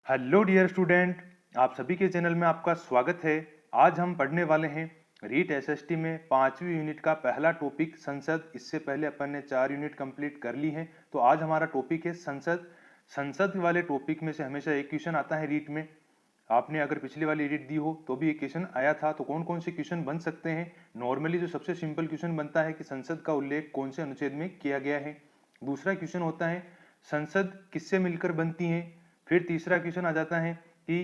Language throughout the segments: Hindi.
हेलो डियर स्टूडेंट, आप सभी के चैनल में आपका स्वागत है। आज हम पढ़ने वाले हैं रीट एसएसटी में 5वीं यूनिट का पहला टॉपिक संसद। इससे पहले अपन ने 4 यूनिट कंप्लीट कर ली हैं, तो आज हमारा टॉपिक है संसद। संसद वाले टॉपिक में से हमेशा एक क्वेश्चन आता है रीट में। आपने अगर पिछली वाली रीट दी हो तो भी एक क्वेश्चन आया था, तो कौन कौन से क्वेश्चन बन सकते हैं। नॉर्मली जो सबसे सिंपल क्वेश्चन बनता है कि संसद का उल्लेख कौन से अनुच्छेद में किया गया है। दूसरा क्वेश्चन होता है संसद किससे मिलकर बनती है। फिर तीसरा क्वेश्चन आ जाता है कि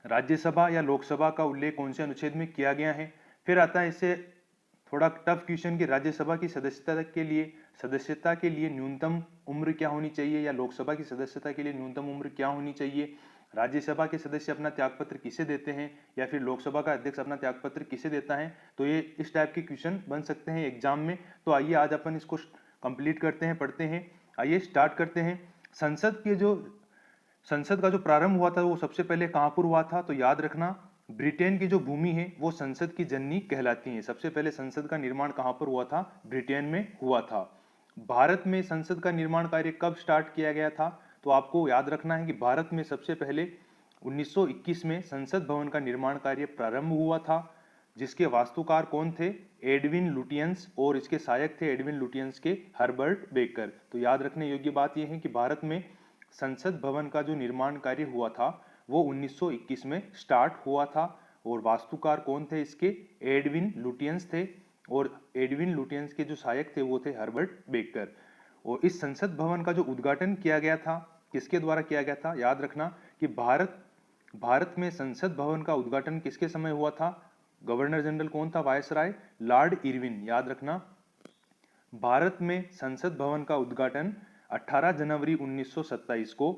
राज्यसभा या लोकसभा का उल्लेख कौन से अनुच्छेद में किया गया है। फिर आता है इससे थोड़ा टफ क्वेश्चन कि राज्यसभा की सदस्यता के लिए न्यूनतम उम्र क्या होनी चाहिए, या लोकसभा की सदस्यता के लिए न्यूनतम उम्र क्या होनी चाहिए। राज्यसभा के सदस्य अपना त्यागपत्र किसे देते हैं, या फिर लोकसभा का अध्यक्ष अपना त्यागपत्र किसे देता है। तो ये इस टाइप के क्वेश्चन बन सकते हैं एग्जाम में। तो आइए आज अपन इसको कंप्लीट करते हैं, पढ़ते हैं। आइए स्टार्ट करते हैं। संसद का जो प्रारंभ हुआ था वो सबसे पहले कहां पर हुआ था, तो याद रखना ब्रिटेन की जो भूमि है वो संसद की जननी कहलाती है। सबसे पहले संसद का निर्माण कहां पर हुआ था, ब्रिटेन में हुआ था। भारत में संसद का निर्माण कार्य कब स्टार्ट किया गया था, तो आपको याद रखना है कि भारत में सबसे पहले 1921 में संसद भवन का निर्माण कार्य प्रारंभ हुआ था, जिसके वास्तुकार कौन थे, एडविन लुटियंस, और इसके सहायक थे एडविन लुटियंस के हर्बर्ट बेकर। तो याद रखने योग्य बात यह है कि भारत में संसद भवन का जो निर्माण कार्य हुआ था वो 1921 में स्टार्ट हुआ था, और वास्तुकार कौन थे इसके, एडविन लुटियंस थे, और एडविन लुटियंस के जो सहायक थे वो थे हर्बर्ट बेकर। और इस संसद भवन का जो उद्घाटन किया गया था किसके द्वारा किया गया था, याद रखना कि भारत में संसद भवन का उद्घाटन किसके समय हुआ था, गवर्नर जनरल कौन था, वायसराय लॉर्ड इरविन। याद रखना भारत में संसद भवन का उद्घाटन 18 जनवरी 1927 को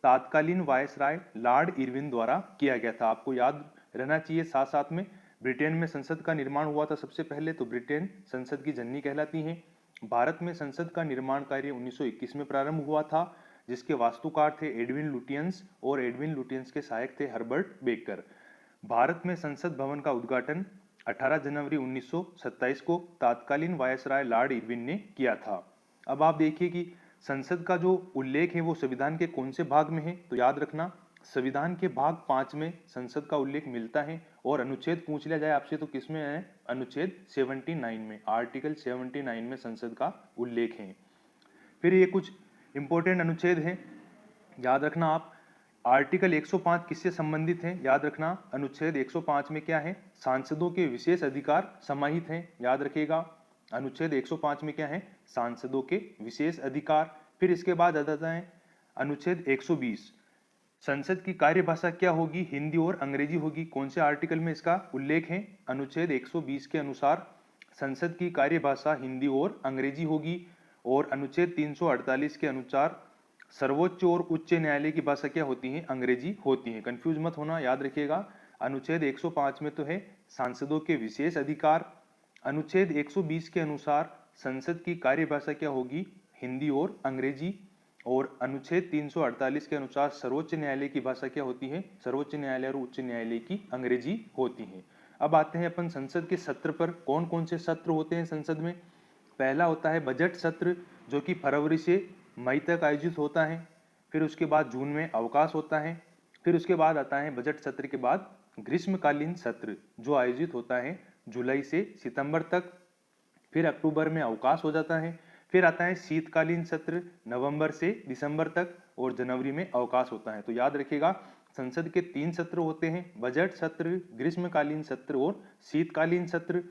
तात्कालीन वायसराय लॉर्ड इरविन द्वारा किया गया था। आपको याद रहना चाहिए। साथ साथ में ब्रिटेन में संसद का निर्माण हुआ था सबसे पहले, तो ब्रिटेन संसद की जननी कहलाती है। भारत में संसद का निर्माण कार्य 1921 में प्रारंभ हुआ था, जिसके वास्तुकार थे एडविन लुटियंस, और एडविन लुटियंस के सहायक थे हर्बर्ट बेकर। भारत में संसद भवन का उद्घाटन 18 जनवरी 1927 को तात्कालीन वायसराय लॉर्ड इरविन ने किया था। अब आप देखिए कि संसद का जो उल्लेख है वो संविधान के कौन से भाग में है, तो याद रखना संविधान के भाग 5 में संसद का उल्लेख मिलता है। और अनुच्छेद पूछ लिया जाए आपसे तो किसमें है, अनुच्छेद 79 में, आर्टिकल 79 में संसद का उल्लेख है। फिर ये कुछ इंपॉर्टेंट अनुच्छेद हैं, याद रखना आप। आर्टिकल 105 किससे संबंधित है, याद रखना अनुच्छेद 105 में क्या है, सांसदों के विशेष अधिकार समाहित हैं। याद रखिएगा अनुच्छेद 105 में क्या है, सांसदों के विशेष अधिकार। फिर इसके बाद आ जाता है अनुच्छेद 120, संसद की कार्यभाषा क्या होगी, हिंदी और अंग्रेजी होगी। कौन से आर्टिकल में इसका उल्लेख है, अनुच्छेद 120 के अनुसार संसद की कार्यभाषा हिंदी और अंग्रेजी होगी। और अनुच्छेद 348 के अनुसार सर्वोच्च और उच्च न्यायालय की भाषा क्या होती है, अंग्रेजी होती है। कंफ्यूज मत होना, याद रखिएगा अनुच्छेद 105 में तो है सांसदों के विशेष अधिकार, अनुच्छेद 120 के अनुसार संसद की कार्यभाषा क्या होगी, हिंदी और अंग्रेजी। और अनुच्छेद 348 के अनुसार सर्वोच्च न्यायालय की भाषा क्या होती है, सर्वोच्च न्यायालय और उच्च न्यायालय की अंग्रेजी होती है। अब आते हैं अपन संसद के सत्र पर। कौन कौन से सत्र होते हैं संसद में। पहला होता है बजट सत्र, जो कि फरवरी से मई तक आयोजित होता है। फिर उसके बाद जून में अवकाश होता है। फिर उसके बाद आता है बजट सत्र के बाद ग्रीष्मकालीन सत्र, जो आयोजित होता है जुलाई से सितंबर तक। फिर अक्टूबर में अवकाश हो जाता है। फिर आता है शीतकालीन सत्र, नवंबर से दिसंबर तक, और जनवरी में अवकाश होता है। तो याद रखिएगा संसद के 3 सत्र होते हैं, बजट सत्र, ग्रीष्मकालीन सत्र और शीतकालीन सत्र।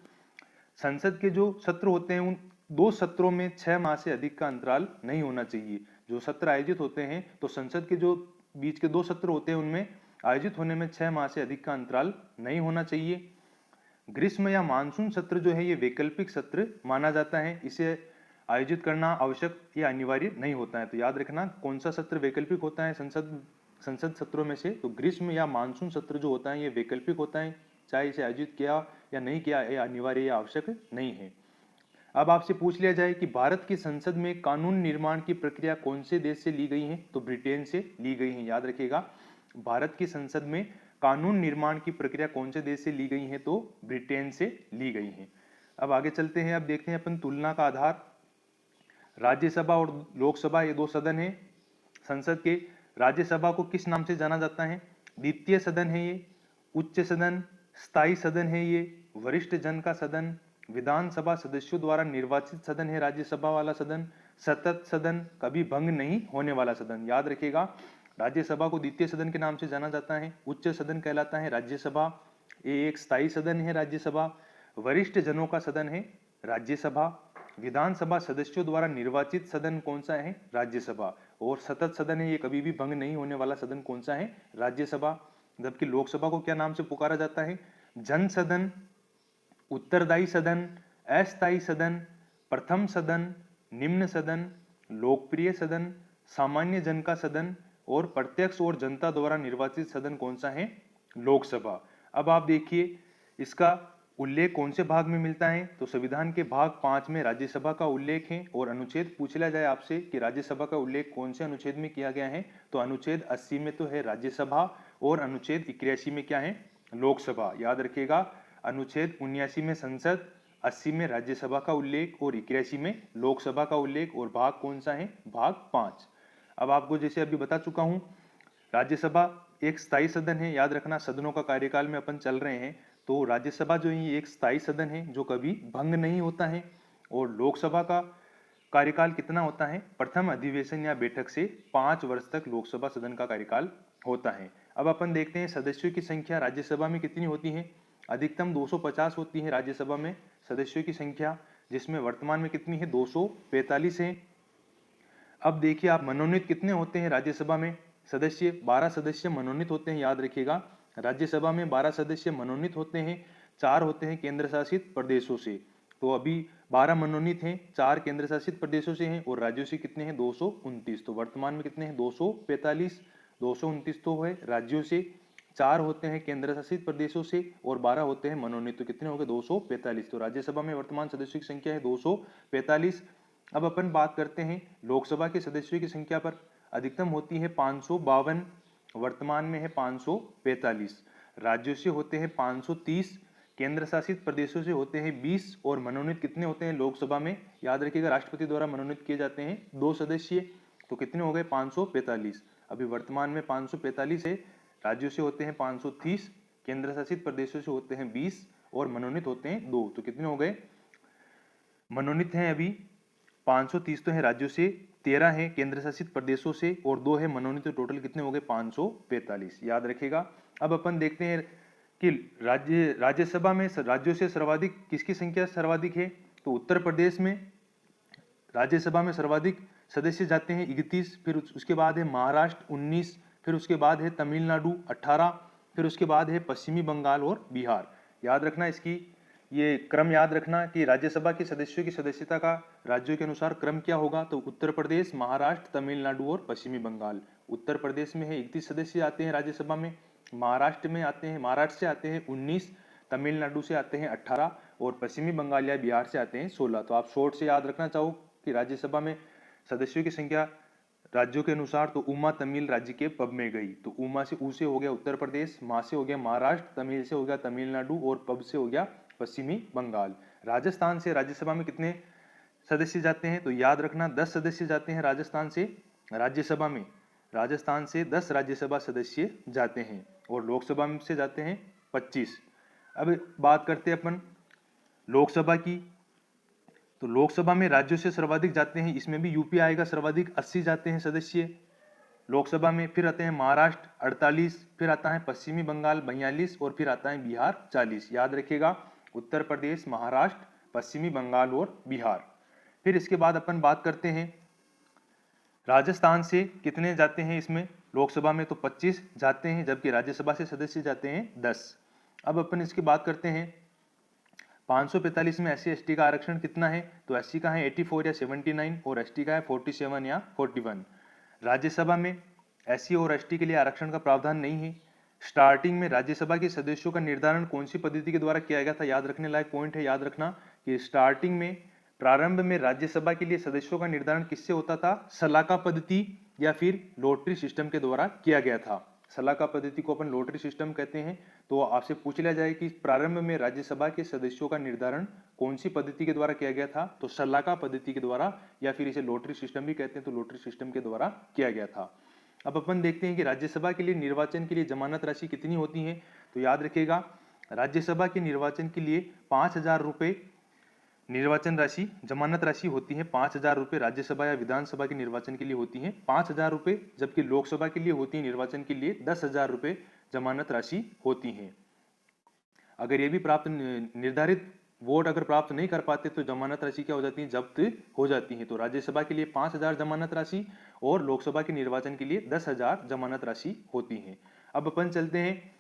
संसद के जो सत्र होते हैं उन 2 सत्रों में 6 माह से अधिक का अंतराल नहीं होना चाहिए। जो सत्र आयोजित होते हैं तो संसद के जो बीच के 2 सत्र होते हैं उनमें आयोजित होने में 6 माह से अधिक का अंतराल नहीं होना चाहिए। ग्रीष्म या मानसून सत्र जो है ये वैकल्पिक सत्र माना जाता है, इसे आयोजित करना आवश्यक या अनिवार्य नहीं होता है। तो याद रखना कौन सा सत्र वैकल्पिक होता है संसद सत्रों में से, तो ग्रीष्म या मानसून सत्र जो होता है ये वैकल्पिक होता है, चाहे इसे आयोजित किया या नहीं किया, यह अनिवार्य या आवश्यक नहीं है। अब आपसे पूछ लिया जाए कि भारत की संसद में कानून निर्माण की प्रक्रिया कौन से देश से ली गई है, तो ब्रिटेन से ली गई है। याद रखिएगा भारत की संसद में कानून निर्माण की प्रक्रिया कौन से देश से ली गई है, तो ब्रिटेन से ली गई है। अब आगे चलते हैं। अब देखते हैं अपन तुलना का आधार। राज्यसभा और लोकसभा ये 2 सदन हैं संसद के। राज्यसभा को किस नाम से जाना जाता है? द्वितीय सदन है ये, उच्च सदन, स्थायी सदन है ये, वरिष्ठ जन का सदन, विधानसभा सदस्यों द्वारा निर्वाचित सदन है राज्यसभा वाला सदन, सतत सदन, कभी भंग नहीं होने वाला सदन। याद रखिएगा, राज्यसभा को द्वितीय सदन के नाम से जाना जाता है, उच्च सदन कहलाता है राज्यसभा, ये एक स्थायी सदन है राज्यसभा, वरिष्ठ जनों का सदन है राज्यसभा, विधानसभा सदस्यों द्वारा निर्वाचित सदन कौन सा है? राज्यसभा, और सतत सदन है, ये कभी भी भंग नहीं होने वाला सदन कौन सा है? राज्यसभा। जबकि लोकसभा को क्या नाम से पुकारा जाता है? जन सदन, उत्तरदायी सदन, अस्थायी सदन, प्रथम सदन, निम्न सदन, लोकप्रिय सदन, सामान्य जन का सदन, और प्रत्यक्ष और जनता द्वारा निर्वाचित सदन कौन सा है? लोकसभा। अब आप देखिए इसका उल्लेख कौन से भाग में मिलता है? तो संविधान के भाग 5 में राज्यसभा का उल्लेख है। और अनुच्छेद पूछ लिया जाए आपसे कि राज्यसभा का उल्लेख कौन से अनुच्छेद में किया गया है, तो अनुच्छेद 80 में तो है राज्यसभा, और अनुच्छेद 81 में क्या है? लोकसभा। याद रखिएगा, अनुच्छेद 79 में संसद, 80 में राज्यसभा का उल्लेख और 81 में लोकसभा का उल्लेख, और भाग कौन सा है? भाग 5। अब आपको जैसे अभी बता चुका हूं, राज्यसभा एक स्थायी सदन है। याद रखना, सदनों का कार्यकाल में अपन चल रहे हैं, तो राज्यसभा जो है ये एक स्थायी सदन है जो कभी भंग नहीं होता है। और लोकसभा का कार्यकाल कितना होता है? प्रथम अधिवेशन या बैठक से 5 वर्ष तक लोकसभा सदन का कार्यकाल होता है। अब अपन देखते हैं सदस्यों की संख्या राज्यसभा में कितनी होती है। अधिकतम 250 होती है राज्यसभा में सदस्यों की संख्या, जिसमें वर्तमान में कितनी है? 245 है। अब देखिए आप, मनोनीत कितने होते हैं राज्यसभा में? सदस्य 12 सदस्य मनोनीत होते हैं। याद रखिएगा, राज्यसभा में 12 सदस्य मनोनीत होते हैं, 4 होते हैं केंद्र शासित प्रदेशों से। तो अभी 12 मनोनीत हैं, 4 केंद्र शासित प्रदेशों से हैं, और राज्यों से कितने हैं? 229। तो वर्तमान में कितने हैं? 245। 229 तो है राज्यों से, 4 होते हैं केंद्र शासित प्रदेशों से, और 12 होते हैं मनोनीत। तो कितने हो गए? 245। तो राज्यसभा में वर्तमान सदस्यों की संख्या है 245। अब अपन बात करते हैं लोकसभा के सदस्यों की संख्या पर। अधिकतम होती है 552, वर्तमान में है 545। राज्यों से होते हैं 530, केंद्र शासित प्रदेशों से होते हैं 20, और मनोनीत कितने होते हैं लोकसभा में? याद रखिएगा, राष्ट्रपति द्वारा मनोनीत किए जाते हैं 2 सदस्य। तो कितने हो गए? 545। अभी वर्तमान में 545 है, राज्यों से होते हैं 530, केंद्र शासित प्रदेशों से होते हैं 20, और मनोनीत होते हैं 2। तो कितने हो गए? मनोनीत हैं अभी 530 तो है राज्यों से, 13 है केंद्र शासित प्रदेशों से, और 2 है मनोनीत। तो टोटल कितने हो गए? 545। याद रखिएगा। अब अपन देखते हैं कि राज्यसभा में राज्यों से सर्वाधिक किसकी संख्या सर्वाधिक है? तो उत्तर प्रदेश में राज्यसभा में सर्वाधिक सदस्य जाते हैं 31, फिर उसके बाद है महाराष्ट्र 19, फिर उसके बाद है तमिलनाडु 18, फिर उसके बाद है पश्चिमी बंगाल और बिहार। याद रखना, इसकी ये क्रम याद रखना कि राज्यसभा के सदस्यों की सदस्यता का राज्यों के अनुसार क्रम क्या होगा। तो उत्तर प्रदेश, महाराष्ट्र, तमिलनाडु और पश्चिमी बंगाल। उत्तर प्रदेश में है 31 सदस्य आते हैं राज्यसभा में, महाराष्ट्र से आते हैं 19, तमिलनाडु से आते हैं 18, और पश्चिमी बंगाल या बिहार से आते हैं 16। तो आप शॉर्ट से याद रखना चाहो कि राज्यसभा में सदस्यों की संख्या राज्यों के अनुसार, तो उमा तमिल राज्य के पब में गई। तो उमा से ऊ से हो गया उत्तर प्रदेश, मा से हो गया महाराष्ट्र, तमिल से हो गया तमिलनाडु, और पब से हो गया पश्चिमी बंगाल। राजस्थान से राज्यसभा में कितने सदस्य जाते हैं? तो याद रखना 10 सदस्य जाते हैं राजस्थान से राज्यसभा में। राजस्थान से 10 राज्यसभा सदस्य जाते हैं, और लोकसभा में से जाते हैं 25। अब बात करते हैं अपन लोकसभा की। तो लोकसभा में राज्यों से सर्वाधिक जाते हैं, इसमें भी यूपी आएगा सर्वाधिक, 80 जाते हैं सदस्य लोकसभा में। फिर आते हैं महाराष्ट्र 48, फिर आता है पश्चिमी बंगाल 42, और फिर आता है बिहार 40। याद रखिएगा, उत्तर प्रदेश, महाराष्ट्र, पश्चिमी बंगाल और बिहार। फिर इसके बाद अपन बात करते हैं राजस्थान से कितने जाते हैं इसमें लोकसभा में? तो 25 जाते हैं, जबकि राज्यसभा से सदस्य जाते हैं 10। अब अपन इसकी बात करते हैं 545 में SC ST का आरक्षण कितना है? तो SC का है 84 या 79, और ST का है 47 या 41। राज्यसभा में SC और ST के लिए आरक्षण का प्रावधान नहीं है। स्टार्टिंग में राज्यसभा के सदस्यों का निर्धारण कौन सी पद्धति के द्वारा किया गया था? याद रखने लायक पॉइंट है। याद रखना कि स्टार्टिंग में, प्रारंभ में राज्यसभा के लिए सदस्यों का निर्धारण किससे होता था? सलाका पद्धति या फिर लॉटरी सिस्टम के द्वारा किया गया था। सलाका पद्धति को अपन लॉटरी सिस्टम कहते हैं। तो आपसे पूछ लिया जाए कि प्रारंभ में राज्यसभा के सदस्यों का निर्धारण कौन सी पद्धति के द्वारा किया गया था? तो सलाका पद्धति के द्वारा, या फिर इसे लॉटरी सिस्टम भी कहते हैं, तो लॉटरी सिस्टम के द्वारा किया गया था। अब अपन देखते हैं कि राज्यसभा के लिए निर्वाचन के लिए जमानत राशि कितनी होती है। तो याद रखिएगा, राज्यसभा के निर्वाचन के लिए 5,000 रुपये निर्वाचन राशि जमानत राशि होती है। 5,000 रुपये राज्यसभा या विधानसभा के निर्वाचन के लिए होती है 5,000 रुपये, जबकि लोकसभा के लिए होती है निर्वाचन के लिए 10,000 रुपये जमानत राशि होती है। अगर ये भी प्राप्त निर्धारित वोट अगर प्राप्त नहीं कर पाते तो जमानत राशि क्या हो जाती है, जब्त हो जाती है। तो राज्यसभा के लिए 5,000 जमानत राशि और लोकसभा के निर्वाचन के लिए 10,000 जमानत राशि होती है। अब अपन चलते हैं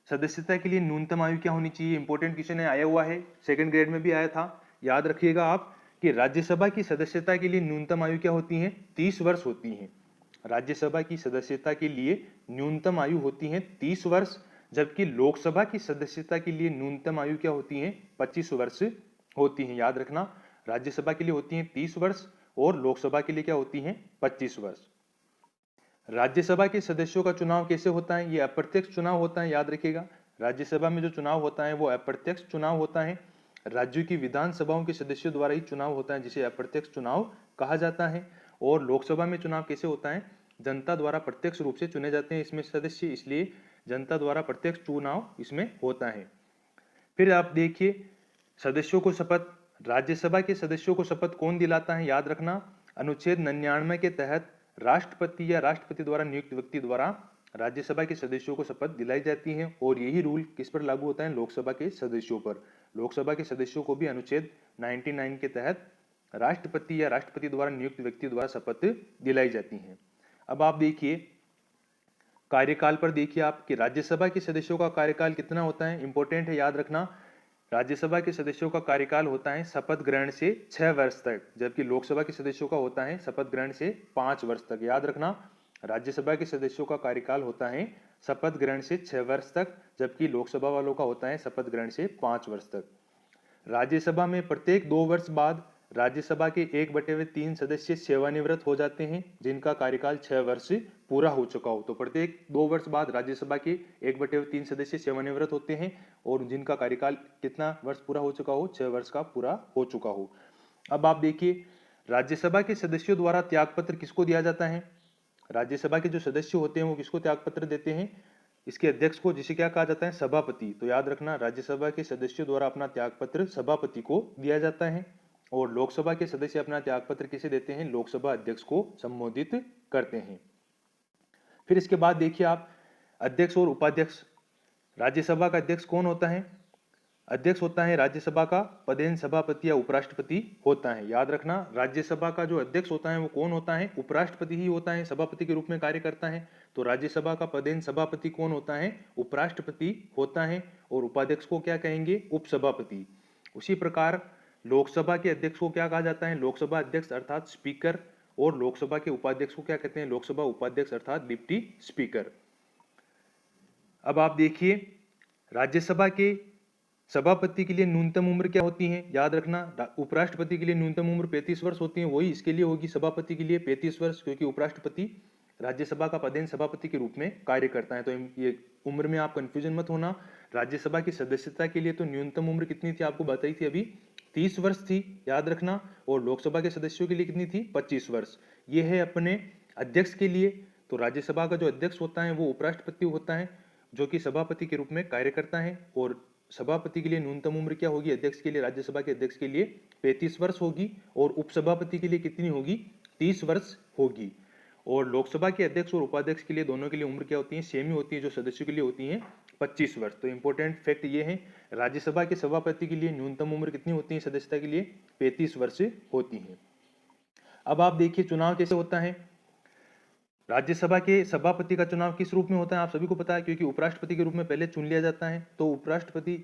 सदस्यता के लिए न्यूनतम आयु क्या होनी चाहिए। इंपॉर्टेंट क्वेश्चन है, आया हुआ है, सेकंड ग्रेड में भी आया था। याद रखिएगा आप कि राज्यसभा की सदस्यता के लिए न्यूनतम आयु क्या होती है, 30 वर्ष होती है। राज्यसभा की सदस्यता के लिए न्यूनतम आयु होती है 30 वर्ष, जबकि लोकसभा की सदस्यता के लिए न्यूनतम आयु क्या होती है, 25 वर्ष होती है। याद रखना, राज्यसभा के लिए होती है 30 वर्ष और लोकसभा के लिए क्या होती है, 25 वर्ष। राज्यसभा के सदस्यों का चुनाव कैसे होता है, ये अप्रत्यक्ष चुनाव होता है। याद रखिएगा, राज्यसभा में जो चुनाव होता है वो अप्रत्यक्ष चुनाव होता है। राज्यों की विधानसभाओं के सदस्यों द्वारा ही चुनाव होता है, जिसे अप्रत्यक्ष चुनाव कहा जाता है। और लोकसभा में चुनाव कैसे होता है, जनता द्वारा प्रत्यक्ष रूप से चुने जाते हैं इसमें सदस्य, इसलिए जनता द्वारा प्रत्यक्ष चुनाव इसमें होता है। फिर आप देखिए सदस्यों को शपथ, राज्यसभा के सदस्यों को शपथ कौन दिलाता है। याद रखना, अनुच्छेद 99 के तहत राष्ट्रपति या राष्ट्रपति द्वारा नियुक्त व्यक्ति द्वारा राज्यसभा के सदस्यों को शपथ दिलाई जाती है। और यही रूल किस पर लागू होता है, लोकसभा के सदस्यों पर। लोकसभा के सदस्यों को भी अनुच्छेद 99 के तहत राष्ट्रपति या राष्ट्रपति द्वारा नियुक्त व्यक्ति द्वारा शपथ दिलाई जाती है। अब आप देखिए कार्यकाल पर, देखिए आप कि राज्यसभा के सदस्यों का कार्यकाल कितना होता है, इंपॉर्टेंट है, याद रखना। राज्यसभा के सदस्यों का कार्यकाल होता है शपथ ग्रहण से 6 वर्ष तक, जबकि लोकसभा के सदस्यों का होता है शपथ ग्रहण से 5 वर्ष तक। याद रखना, राज्यसभा के सदस्यों का कार्यकाल होता है शपथ ग्रहण से 6 वर्ष तक, जबकि लोकसभा वालों का होता है शपथ ग्रहण से 5 वर्ष तक। राज्यसभा में प्रत्येक 2 वर्ष बाद राज्यसभा के 1/3 सदस्य सेवानिवृत्त हो जाते हैं, जिनका कार्यकाल 6 वर्ष पूरा हो चुका हो। तो प्रत्येक 2 वर्ष बाद राज्यसभा के 1/3 सदस्य सेवानिवृत्त होते हैं और जिनका कार्यकाल कितना वर्ष पूरा हो चुका हो, 6 वर्ष का पूरा हो चुका हो। अब आप देखिए राज्यसभा के सदस्यों द्वारा त्यागपत्र किसको दिया जाता है। राज्यसभा के जो सदस्य होते हैं वो किसको त्यागपत्र देते हैं, इसके अध्यक्ष को, जिसे क्या कहा जाता है, सभापति। तो याद रखना, राज्यसभा के सदस्यों द्वारा अपना त्यागपत्र सभापति को दिया जाता है। और लोकसभा के सदस्य अपना त्यागपत्र किसे देते हैं, लोकसभा अध्यक्ष को संबोधित करते हैं। फिर इसके बाद देखिए आप अध्यक्ष और उपाध्यक्ष। राज्यसभा का अध्यक्ष कौन होता है, अध्यक्ष होता है राज्यसभा का पदेन सभापति या उपराष्ट्रपति होता है। याद रखना, राज्यसभा का जो अध्यक्ष होता है वो कौन होता है, उपराष्ट्रपति ही होता है, सभापति के रूप में कार्य करता है। तो राज्यसभा का पदेन सभापति कौन होता है, उपराष्ट्रपति होता है। और उपाध्यक्ष को क्या कहेंगे, उपसभापति। उसी प्रकार लोकसभा के अध्यक्ष को क्या कहा जाता है, लोकसभा अध्यक्ष अर्थात स्पीकर। और लोकसभा के उपाध्यक्ष को क्या कहते हैं, लोकसभा उपाध्यक्ष अर्थात डिप्टी स्पीकर। अब आप देखिए राज्यसभा के सभापति के लिए न्यूनतम उम्र क्या होती है। याद रखना, उपराष्ट्रपति के लिए न्यूनतम उम्र 35 वर्ष होती है, वही इसके लिए होगी सभापति के लिए 35 वर्ष, क्योंकि उपराष्ट्रपति राज्यसभा का पदेन सभापति के रूप में कार्य करता है। तो ये उम्र में आप कंफ्यूजन मत होना। राज्यसभा की सदस्यता के लिए तो न्यूनतम उम्र कितनी थी, आपको बताई थी अभी, 30 वर्ष थी, याद रखना। और लोकसभा के सदस्यों के लिए कितनी थी, 25 वर्ष। ये है अपने अध्यक्ष के लिए। तो राज्यसभा का जो अध्यक्ष होता है वो उपराष्ट्रपति होता है, जो कि सभापति के रूप में कार्य करता है। और सभापति के लिए न्यूनतम उम्र क्या होगी, अध्यक्ष के लिए, राज्यसभा के अध्यक्ष के लिए 35 वर्ष होगी। और उपसभापति के लिए कितनी होगी, 30 वर्ष होगी। और लोकसभा के अध्यक्ष और उपाध्यक्ष के लिए दोनों के लिए उम्र क्या होती है, सेम ही होती है, जो सदस्यों के लिए होती है 25 वर्ष। तो इंपॉर्टेंट फैक्ट ये है, राज्यसभा के सभापति के लिए न्यूनतम उम्र कितनी होती है सदस्यता के लिए, 35 वर्ष होती है। अब आप देखिए चुनाव कैसे होता है। राज्यसभा के सभापति का चुनाव किस रूप में होता है, आप सभी को पता है, क्योंकि उपराष्ट्रपति के रूप में पहले चुन लिया जाता है। तो उपराष्ट्रपति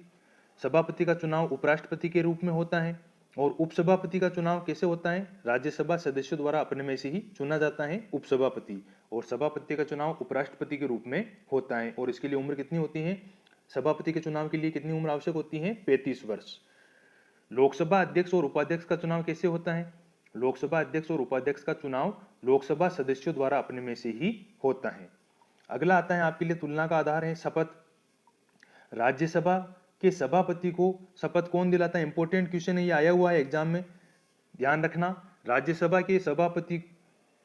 सभापति का चुनाव उपराष्ट्रपति के रूप में होता है। और उपसभापति का चुनाव कैसे होता है, राज्यसभा सदस्यों द्वारा अपने में से ही चुना जाता है उपसभापति। और सभापति का चुनाव उपराष्ट्रपति के रूप में होता है। और इसके लिए उम्र कितनी होती है, सभापति के चुनाव के लिए कितनी उम्र आवश्यक होती है, 35 वर्ष। लोकसभा अध्यक्ष और उपाध्यक्ष का चुनाव कैसे होता है, लोकसभा अध्यक्ष और उपाध्यक्ष का चुनाव लोकसभा सदस्यों द्वारा अपने में से ही होता है। अगला आता है आपके लिए तुलना का आधार है शपथ। राज्यसभा के सभापति को शपथ कौन दिलाता है, इंपॉर्टेंट क्वेश्चन है, ये आया हुआ है एग्जाम में, ध्यान रखना। राज्यसभा के सभापति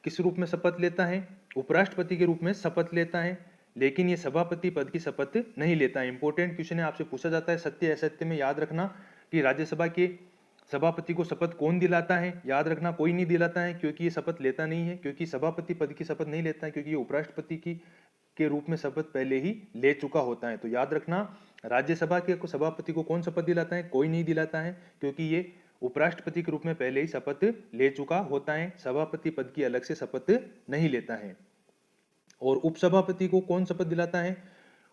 किस रूप में शपथ लेता है, उपराष्ट्रपति के रूप में शपथ लेता है, लेकिन ये सभापति पद की शपथ नहीं लेता है। इंपॉर्टेंट क्वेश्चन है, आपसे पूछा जाता है सत्य असत्य में। याद रखना कि राज्यसभा के सभापति को शपथ कौन दिलाता है। याद रखना कोई नहीं दिलाता है, क्योंकि ये शपथ लेता नहीं है, क्योंकि सभापति पद की शपथ नहीं लेता है, क्योंकि ये उपराष्ट्रपति की के रूप में शपथ पहले ही ले चुका होता है। तो याद रखना राज्यसभा के सभापति को कौन शपथ दिलाता है, कोई नहीं दिलाता है, क्योंकि ये उपराष्ट्रपति के रूप में पहले ही शपथ ले चुका होता है। सभापति पद की अलग से शपथ नहीं लेता है। और उपसभापति को कौन शपथ दिलाता है,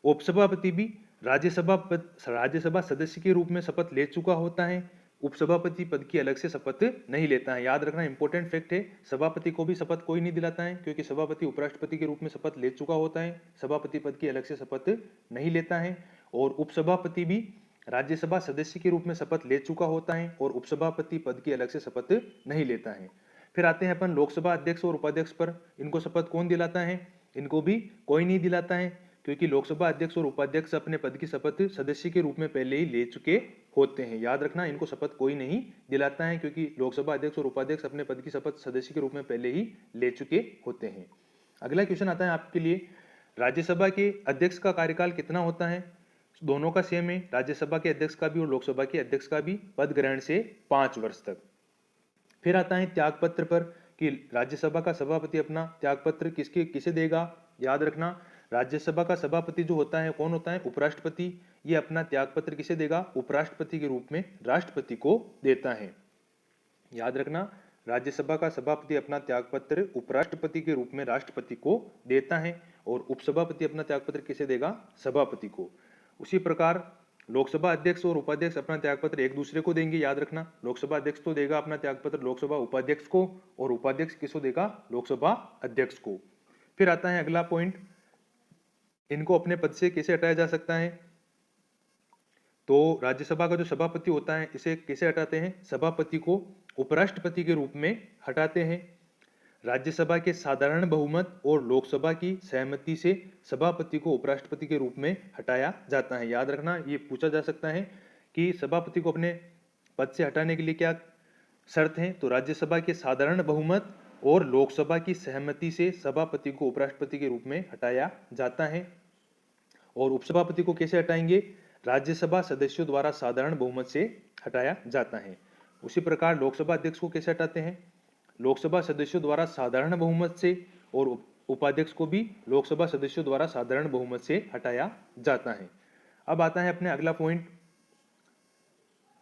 उपसभापति भी राज्यसभा सदस्य के रूप में शपथ ले चुका होता है, उपसभापति पद की अलग से शपथ नहीं लेता है। याद रखना इंपॉर्टेंट फैक्ट है, सभापति को भी शपथ कोई नहीं दिलाता है, क्योंकि सभापति उपराष्ट्रपति के रूप में शपथ ले चुका होता है, सभापति पद की अलग से शपथ नहीं लेता है। और उपसभापति भी राज्यसभा सदस्य के रूप में शपथ ले चुका होता है और उपसभापति पद की अलग से शपथ नहीं लेता है। फिर आते हैं अपन लोकसभा अध्यक्ष और उपाध्यक्ष पर। इनको शपथ कौन दिलाता है, इनको भी कोई नहीं दिलाता है, क्योंकि लोकसभा अध्यक्ष और उपाध्यक्ष अपने पद की शपथ सदस्य के रूप में पहले ही ले चुके होते हैं। याद रखना इनको शपथ कोई नहीं दिलाता है, क्योंकि लोकसभा अध्यक्ष और उपाध्यक्ष अपने पद की शपथ सदस्य के रूप में पहले ही ले चुके होते हैं। अगला क्वेश्चन आता है आपके लिए, राज्यसभा के अध्यक्ष का कार्यकाल कितना होता है। दोनों का सेम है, राज्यसभा के अध्यक्ष का भी और लोकसभा के अध्यक्ष का भी, पद ग्रहण से 5 वर्ष तक। फिर आता है त्यागपत्र पर कि राज्यसभा का सभापति अपना त्यागपत्र किसे देगा। याद रखना राज्यसभा का सभापति जो होता है कौन होता है, उपराष्ट्रपति। ये अपना त्यागपत्र किसे देगा, उपराष्ट्रपति के रूप में राष्ट्रपति को देता है। याद रखना राज्यसभा का सभापति अपना त्यागपत्र उपराष्ट्रपति के रूप में राष्ट्रपति को देता है और उपसभापति अपना त्यागपत्र किसे देगा, सभापति को। उसी प्रकार लोकसभा अध्यक्ष और उपाध्यक्ष अपना त्यागपत्र एक दूसरे को देंगे। याद रखना लोकसभा अध्यक्ष तो देगा अपना त्यागपत्र लोकसभा उपाध्यक्ष को और उपाध्यक्ष किसको देगा, लोकसभा अध्यक्ष को। फिर आता है अगला पॉइंट, इनको अपने पद से कैसे हटाया जा सकता है। तो राज्यसभा का जो सभापति होता है इसे कैसे हटाते हैं, सभापति को उपराष्ट्रपति के रूप में हटाते हैं। राज्यसभा के साधारण बहुमत और लोकसभा की सहमति से सभापति को उपराष्ट्रपति के रूप में हटाया जाता है। याद रखना ये पूछा जा सकता है कि सभापति को अपने पद से हटाने के लिए क्या शर्त है, तो राज्यसभा के साधारण बहुमत और लोकसभा की सहमति से सभापति को उपराष्ट्रपति के रूप में हटाया जाता है। और उपसभापति को कैसे हटाएंगे, राज्यसभा सदस्यों द्वारा साधारण बहुमत से हटाया जाता है। उसी प्रकार लोकसभा अध्यक्ष को कैसे हटाते हैं, लोकसभा सदस्यों द्वारा साधारण बहुमत से, और उपाध्यक्ष को भी लोकसभा सदस्यों द्वारा साधारण बहुमत से हटाया जाता है। अब आता है अपने अगला पॉइंट,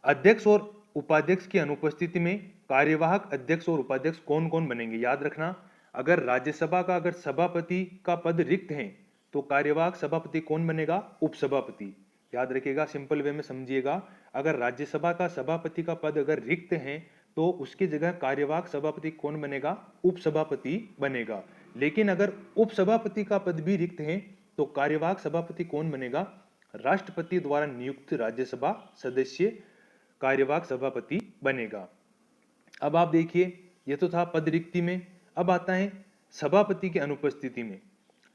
अध्यक्ष और उपाध्यक्ष की अनुपस्थिति में कार्यवाहक अध्यक्ष और उपाध्यक्ष कौन कौन बनेंगे। याद रखना अगर राज्यसभा का अगर सभापति का पद रिक्त है तो कार्यवाहक सभापति कौन बनेगा, उपसभापति। याद रखिएगा सिंपल वे में समझिएगा, अगर राज्यसभा का सभापति का पद अगर रिक्त है तो उसकी जगह कार्यवाहक सभापति कौन बनेगा, उपसभापति बनेगा। लेकिन अगर उपसभापति का पद भी रिक्त है तो कार्यवाहक सभापति कौन बनेगा, राष्ट्रपति द्वारा नियुक्त राज्यसभा सदस्य कार्यवाहक सभापति बनेगा। अब आप देखिए ये तो था पद रिक्ति में। अब आता है सभापति की अनुपस्थिति में।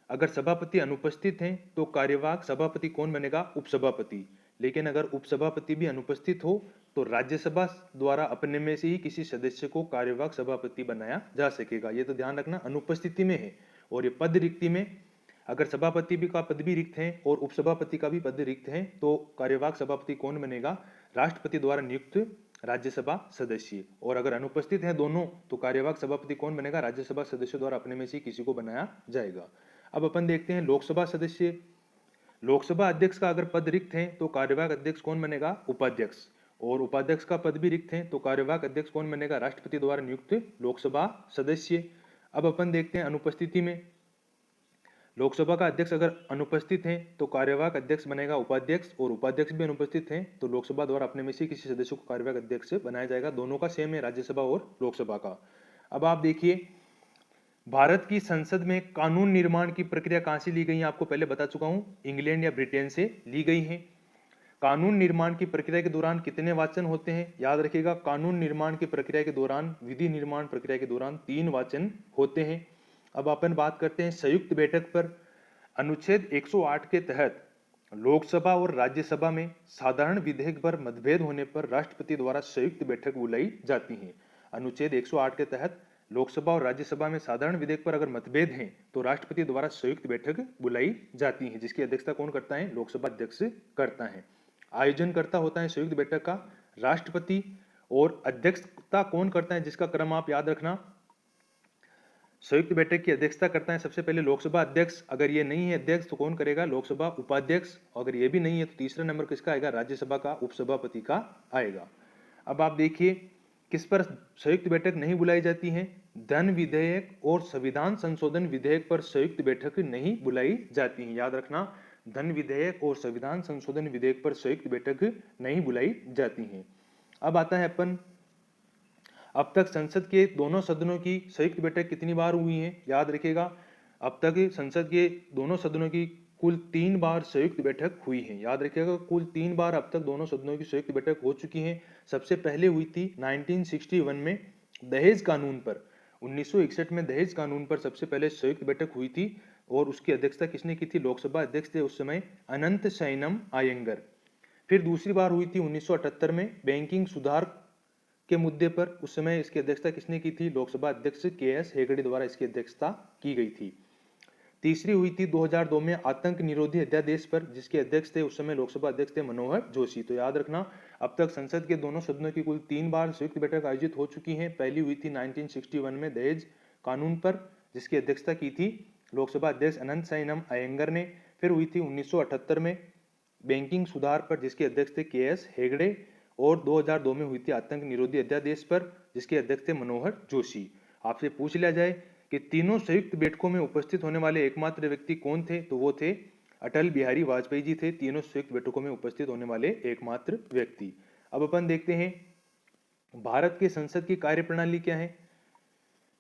अगर सभापति अनुपस्थित हैं तो कार्यवाहक सभापति कौन बनेगा, उपसभापति। लेकिन अगर उपसभापति भी अनुपस्थित हो तो राज्यसभा द्वारा अपने में से ही किसी सदस्य को कार्यवाहक सभापति बनाया जा सकेगा। ये तो ध्यान रखना अनुपस्थिति में है। और ये पद रिक्ति में अगर सभापति भी का पद भी रिक्त है और उपसभापति का भी पद रिक्त है तो कार्यवाहक सभापति कौन बनेगा, राष्ट्रपति द्वारा नियुक्त राज्यसभा सदस्य। और अगर अनुपस्थित हैं दोनों तो कार्यवाहक सभापति कौन बनेगा, राज्यसभा सदस्यों द्वारा अपने में से किसी को बनाया जाएगा। अब अपन देखते हैं लोकसभा सदस्य। लोकसभा अध्यक्ष का अगर पद रिक्त है तो कार्यवाहक अध्यक्ष कौन बनेगा, उपाध्यक्ष। और उपाध्यक्ष का पद भी रिक्त है तो कार्यवाहक अध्यक्ष कौन बनेगा, राष्ट्रपति द्वारा नियुक्त लोकसभा सदस्य। अब अपन देखते हैं अनुपस्थिति में। लोकसभा का अध्यक्ष अगर अनुपस्थित है तो कार्यवाहक अध्यक्ष बनेगा उपाध्यक्ष, और उपाध्यक्ष भी अनुपस्थित हैं तो लोकसभा द्वारा अपने में से किसी सदस्य को कार्यवाहक अध्यक्ष बनाया जाएगा। दोनों का सेम है, राज्यसभा और लोकसभा का। अब आप देखिए भारत की संसद में कानून निर्माण की प्रक्रिया कहां से ली गई है, आपको पहले बता चुका हूं, इंग्लैंड या ब्रिटेन से ली गई है। कानून निर्माण की प्रक्रिया के दौरान कितने वाचन होते हैं, याद रखिएगा कानून निर्माण की प्रक्रिया के दौरान, विधि निर्माण प्रक्रिया के दौरान 3 वाचन होते हैं। अब अपन बात करते हैं संयुक्त बैठक पर। अनुच्छेद 108 के तहत लोकसभा और राज्यसभा में साधारण विधेयक पर मतभेद होने पर राष्ट्रपति द्वारा संयुक्त बैठक बुलाई जाती है। अनुच्छेद 108 के तहत लोकसभा और राज्यसभा में साधारण विधेयक पर अगर मतभेद हैं तो राष्ट्रपति द्वारा संयुक्त बैठक बुलाई जाती है, जिसकी अध्यक्षता कौन करता है? लोकसभा अध्यक्ष करता है। आयोजनकर्ता होता है संयुक्त बैठक का राष्ट्रपति, और अध्यक्षता कौन करता है जिसका क्रम आप याद रखना। संयुक्त बैठक की अध्यक्षता करता है सबसे पहले लोकसभा अध्यक्ष, अगर ये नहीं है अध्यक्ष तो कौन करेगा? लोकसभा उपाध्यक्ष, अगर ये भी नहीं है तो तीसरा नंबर किसका आएगा? राज्यसभा का उपसभापति का आएगा। अब आप देखिए किस पर संयुक्त बैठक नहीं बुलाई जाती है? धन विधेयक और संविधान संशोधन विधेयक पर संयुक्त बैठक नहीं बुलाई जाती है, याद रखना। धन विधेयक और संविधान संशोधन विधेयक पर संयुक्त बैठक नहीं बुलाई जाती है। अब आता है अपन, अब तक संसद के दोनों सदनों की संयुक्त बैठक कितनी बार हुई है? याद रखिएगा, अब तक संसद के दोनों सदनों की कुल 3 बार संयुक्त बैठक हुई है। याद रखिएगा, कुल 3 बार अब तक दोनों सदनों की संयुक्त बैठक हो चुकी है। सबसे पहले हुई थी 1961 में दहेज कानून पर, 1961 में दहेज कानून पर सबसे पहले संयुक्त बैठक हुई थी, और उसकी अध्यक्षता किसने की थी? लोकसभा अध्यक्ष थे उस समय अनंत शयनम अयंगर। फिर दूसरी बार हुई थी 1978 में बैंकिंग सुधार के मुद्दे पर, उस समय इसकी अध्यक्षता किसने की थी? लोकसभा अध्यक्ष के.एस. हेगड़े द्वारा इसकी अध्यक्षता की गई थी। तीसरी हुई थी 2002 में आतंक निरोधी अध्यादेश पर, जिसके अध्यक्ष थे उस समय लोकसभा अध्यक्ष थे मनोहर जोशी। तो याद रखना, अब तक संसद के दोनों सदनों की कुल 3 बार संयुक्त बैठक आयोजित हो चुकी है। पहली हुई थी 1961 में दहेज कानून पर, जिसकी अध्यक्षता की थी लोकसभा अध्यक्ष अनंत शयनम अयंगर ने। फिर हुई थी 1978 में बैंकिंग सुधार पर, जिसके अध्यक्ष थे के.एस. हेगड़े, और 2002 में हुई थी आतंक निरोधी अध्यादेश पर, जिसके अध्यक्ष थे मनोहर जोशी। आपसे पूछ लिया जाए कि तीनों संयुक्त बैठकों में उपस्थित होने वाले एकमात्र व्यक्ति कौन थे, तो वो थे अटल बिहारी वाजपेयी जी थे, तीनों संयुक्त बैठकों में उपस्थित होने वाले एकमात्र व्यक्ति। अब अपन देखते हैं भारत के संसद की कार्यप्रणाली क्या है।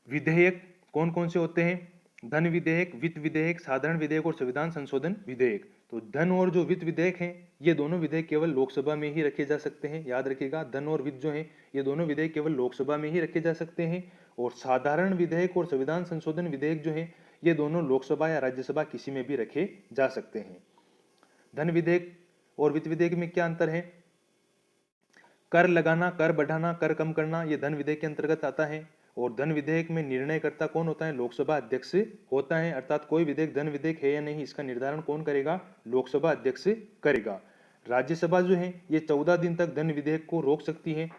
विधेयक कौन कौन से होते हैं? धन विधेयक, वित्त विधेयक, साधारण विधेयक और संविधान संशोधन विधेयक। तो धन और जो वित्त विधेयक हैं, ये दोनों विधेयक केवल लोकसभा में ही रखे जा सकते हैं। याद रखिएगा, धन और वित्त जो हैं ये दोनों विधेयक केवल लोकसभा में ही रखे जा सकते हैं, और साधारण विधेयक और संविधान संशोधन विधेयक जो है ये दोनों लोकसभा या राज्यसभा किसी में भी रखे जा सकते हैं। धन विधेयक और वित्त विधेयक में क्या अंतर है? कर लगाना, कर बढ़ाना, कर कम करना, ये धन विधेयक के अंतर्गत आता है। और धन विधेयक में निर्णयकर्ता कौन होता है? लोकसभा अध्यक्ष होता है, अर्थात कोई विधेयक धन विधेयक है या नहीं इसका निर्धारण कौन करेगा? लोकसभा अध्यक्ष करेगा। राज्यसभा जो है ये 14 दिन तक धन विधेयक को रोक सकती है।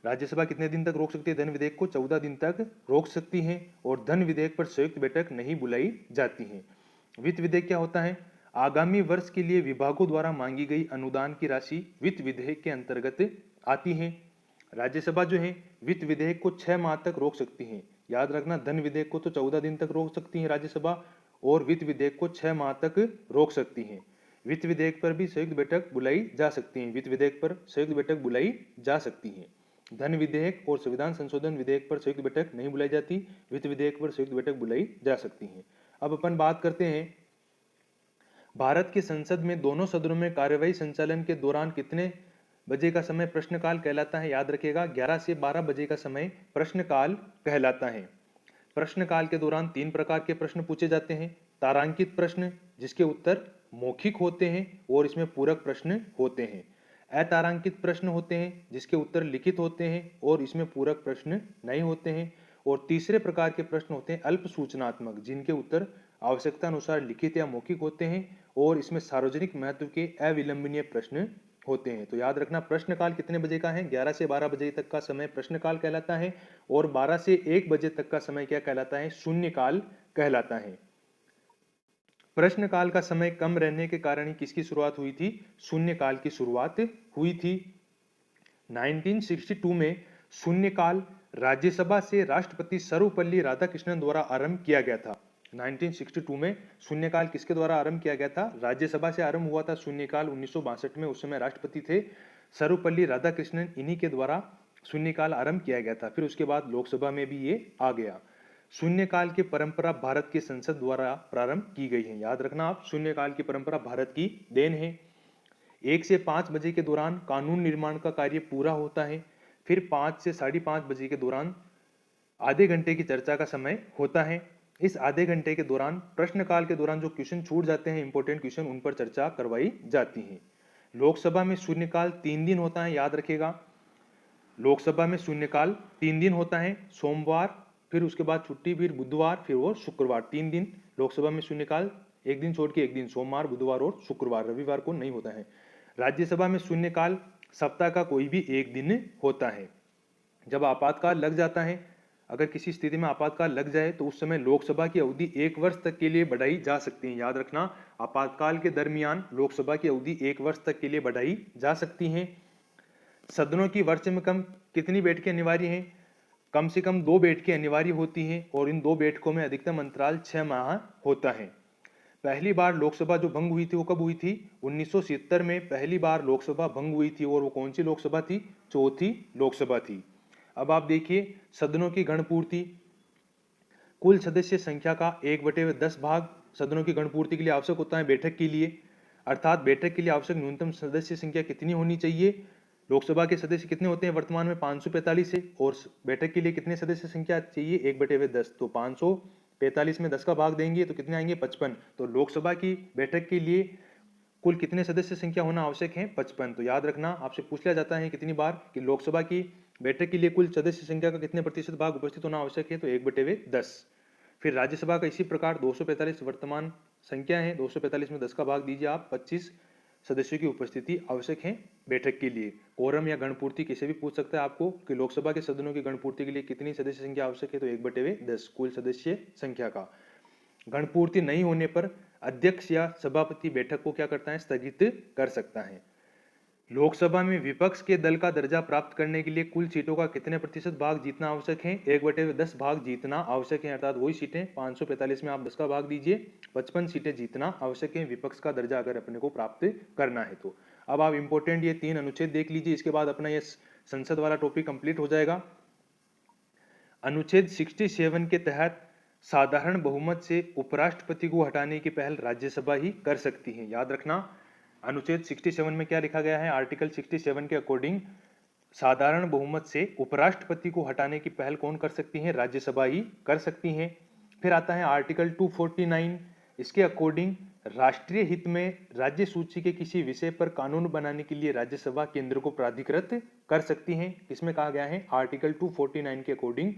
राज्यसभा कितने दिन तक रोक सकती है? धन विधेयक को 14 दिन तक रोक सकती है, और धन विधेयक पर संयुक्त बैठक नहीं बुलाई जाती है। वित्त विधेयक क्या होता है? आगामी वर्ष के लिए विभागों द्वारा मांगी गई अनुदान की राशि वित्त विधेयक के अंतर्गत आती है। राज्यसभा जो है वित्त विधेयक को 6 माह तक रोक सकती है। याद रखना, धन विधेयक को तो 14 दिन तक रोक सकती है राज्यसभा, और वित्त विधेयक को 6 माह तक रोक सकती है। वित्त विधेयक पर भी संयुक्त बैठक बुलाई जा सकती है, वित्त विधेयक पर संयुक्त बैठक बुलाई जा सकती है। धन विधेयक और संविधान संशोधन विधेयक पर संयुक्त बैठक नहीं बुलाई जाती, वित्त विधेयक पर संयुक्त बैठक बुलाई जा सकती है। अब अपन बात करते हैं भारत की संसद में दोनों सदनों में कार्यवाही संचालन के दौरान कितने बजे का समय प्रश्नकाल कहलाता है? याद रखिएगा, 11 से 12 बजे का समय प्रश्नकाल कहलाता है। प्रश्नकाल के दौरान 3 प्रकार के प्रश्न पूछे जाते हैं। तारांकित प्रश्न, जिसके उत्तर मौखिक होते हैं और इसमें पूरक प्रश्न होते हैं। अतारांकित प्रश्न होते हैं जिसके उत्तर लिखित होते हैं और इसमें पूरक प्रश्न नहीं होते हैं। और तीसरे प्रकार के प्रश्न होते हैं अल्प सूचनात्मक, जिनके उत्तर आवश्यकता अनुसार लिखित या मौखिक होते हैं और इसमें सार्वजनिक महत्व के अविलंबनीय प्रश्न होते हैं। तो याद रखना, प्रश्नकाल कितने बजे का है? 11 से 12 बजे तक का समय प्रश्नकाल कहलाता है, और 12 से 1 बजे तक का समय क्या कहलाता है? शून्यकाल कहलाता है। प्रश्नकाल का समय कम रहने के कारण ही किसकी शुरुआत हुई थी? शून्यकाल की शुरुआत हुई थी। 1962 में शून्यकाल राज्यसभा से राष्ट्रपति सर्वपल्ली राधाकृष्णन द्वारा आरंभ किया गया था। 1962 में शून्यकाल किसके द्वारा आरंभ किया गया था? राज्यसभा से आरंभ हुआ था शून्यकाल 1962 में, उस समय राष्ट्रपति थे सर्वपल्ली राधाकृष्णन, इन्हीं के द्वारा शून्यकाल आरंभ किया गया था। फिर उसके बाद लोकसभा में भी ये आ गया। शून्यकाल की परंपरा भारत के संसद द्वारा प्रारंभ की गई है। याद रखना आप, शून्यकाल की परंपरा भारत की देन है। 1 से 5 बजे के दौरान कानून निर्माण का कार्य पूरा होता है। फिर 5 से 5:30 बजे के दौरान आधे घंटे की चर्चा का समय होता है। इस आधे घंटे के दौरान प्रश्नकाल के दौरान जो क्वेश्चन छूट जाते हैं, इंपॉर्टेंट क्वेश्चन, उन पर चर्चा करवाई जाती है। लोकसभा में शून्यकाल 3 दिन होता है। याद रखिएगा, लोकसभा में शून्यकाल 3 दिन होता है, सोमवार, फिर उसके बाद छुट्टी, फिर बुधवार, फिर और शुक्रवार, 3 दिन लोकसभा में शून्यकाल, एक दिन छोड़ के एक दिन, सोमवार, बुधवार और शुक्रवार, रविवार को नहीं होता है। राज्यसभा में शून्यकाल सप्ताह का कोई भी एक दिन होता है। जब आपातकाल लग जाता है, अगर किसी स्थिति में आपातकाल लग जाए तो उस समय लोकसभा की अवधि 1 वर्ष तक के लिए बढ़ाई जा सकती है। याद रखना, आपातकाल के दरमियान लोकसभा की अवधि 1 वर्ष तक के लिए बढ़ाई जा सकती है। सदनों की वर्ष में कम कितनी बैठकें अनिवार्य हैं? कम से कम 2 बैठकें अनिवार्य होती हैं और इन 2 बैठकों में अधिकतम अंतराल 6 माह होता है। पहली बार लोकसभा जो भंग हुई थी वो कब हुई थी? 1970 में पहली बार लोकसभा भंग हुई थी, और वो कौन सी लोकसभा थी? चौथी लोकसभा थी। अब आप देखिए सदनों की गणपूर्ति, कुल सदस्य संख्या का 1/10 भाग सदनों की गणपूर्ति के लिए आवश्यक होता है बैठक के लिए। अर्थात बैठक के लिए आवश्यक न्यूनतम सदस्य संख्या कितनी होनी चाहिए? लोकसभा के सदस्य कितने होते हैं वर्तमान में? 545 है, और बैठक के लिए कितने सदस्य संख्या चाहिए? 1/10। तो 545 में 10 का भाग देंगे तो कितने आएंगे? 55। तो लोकसभा की बैठक के लिए कुल कितने सदस्य संख्या होना आवश्यक है? 55। तो याद रखना, आपसे पूछ लिया जाता है कितनी बार कि लोकसभा की बैठक के लिए कुल सदस्य संख्या का कितने प्रतिशत भाग उपस्थित होना आवश्यक है? तो 1/10। फिर राज्यसभा का इसी प्रकार 245 वर्तमान संख्या है, 245 में 10 का भाग दीजिए आप, 25 सदस्यों की उपस्थिति आवश्यक है बैठक के लिए। कोरम या गणपूर्ति किसे भी पूछ सकता है आपको कि लोकसभा के सदनों की गणपूर्ति के लिए कितनी सदस्य संख्या आवश्यक है? तो 1/10 कुल सदस्य संख्या का। गणपूर्ति नहीं होने पर अध्यक्ष या सभापति बैठक को क्या करता है? स्थगित कर सकता है। लोकसभा में विपक्ष के दल का दर्जा प्राप्त करने के लिए कुल सीटों का कितने प्रतिशत भाग जीतना आवश्यक है? 1/10 भाग जीतना आवश्यक है, अर्थात वही सीटें 545 में आप 10 का भाग दीजिए, 55 सीटें जीतना आवश्यक है विपक्ष का दर्जा अगर अपने को प्राप्त करना है तो। अब आप इंपॉर्टेंट ये 3 अनुच्छेद देख लीजिए, इसके बाद अपना ये संसद वाला टॉपिक कंप्लीट हो जाएगा। अनुच्छेद 67 के तहत साधारण बहुमत से उपराष्ट्रपति को हटाने की पहल राज्यसभा ही कर सकती है। याद रखना, अनुच्छेद 67 में क्या लिखा गया है? आर्टिकल 67 के अकॉर्डिंग साधारण बहुमत से उपराष्ट्रपति को हटाने की पहल कौन कर सकती है? राज्यसभा ही कर सकती है। फिर आता है आर्टिकल 249, इसके अकॉर्डिंग राष्ट्रीय हित में राज्य सूची के किसी विषय पर कानून बनाने के लिए राज्यसभा केंद्र को प्राधिकृत कर सकती है। इसमें कहा गया है आर्टिकल 249 के अकॉर्डिंग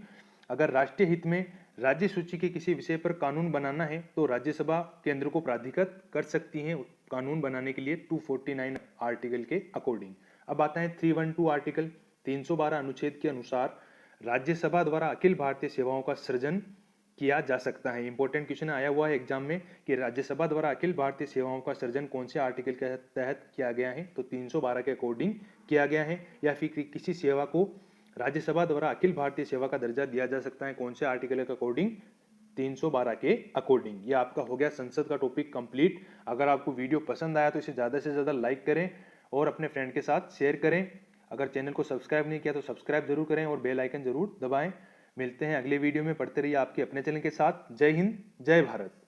अगर राष्ट्रीय हित में राज्य सूची के किसी विषय पर कानून बनाना है तो राज्यसभा केंद्र को प्राधिकृत कर सकती है कानून बनाने के लिए 249 आर्टिकल के अकॉर्डिंग। अब आता है 312 आर्टिकल, 312 अनुच्छेद के अनुसार राज्यसभा द्वारा अखिल भारतीय सेवाओं का सृजन किया जा सकता है। इंपॉर्टेंट क्वेश्चन आया हुआ है एग्जाम में कि राज्यसभा द्वारा अखिल भारतीय सेवाओं का सृजन कौन से आर्टिकल के तहत किया गया है? तो 312 के अकॉर्डिंग किया गया है। या फिर किसी सेवा को राज्यसभा द्वारा अखिल भारतीय सेवा का दर्जा दिया जा सकता है कौन से आर्टिकल के अकॉर्डिंग? 312 के अकॉर्डिंग। ये आपका हो गया संसद का टॉपिक कंप्लीट। अगर आपको वीडियो पसंद आया तो इसे ज़्यादा से ज़्यादा लाइक करें और अपने फ्रेंड के साथ शेयर करें। अगर चैनल को सब्सक्राइब नहीं किया तो सब्सक्राइब जरूर करें और बेल आइकन जरूर दबाएं। मिलते हैं अगले वीडियो में, पढ़ते रहिए आपके अपने चैनल के साथ। जय हिंद, जय भारत।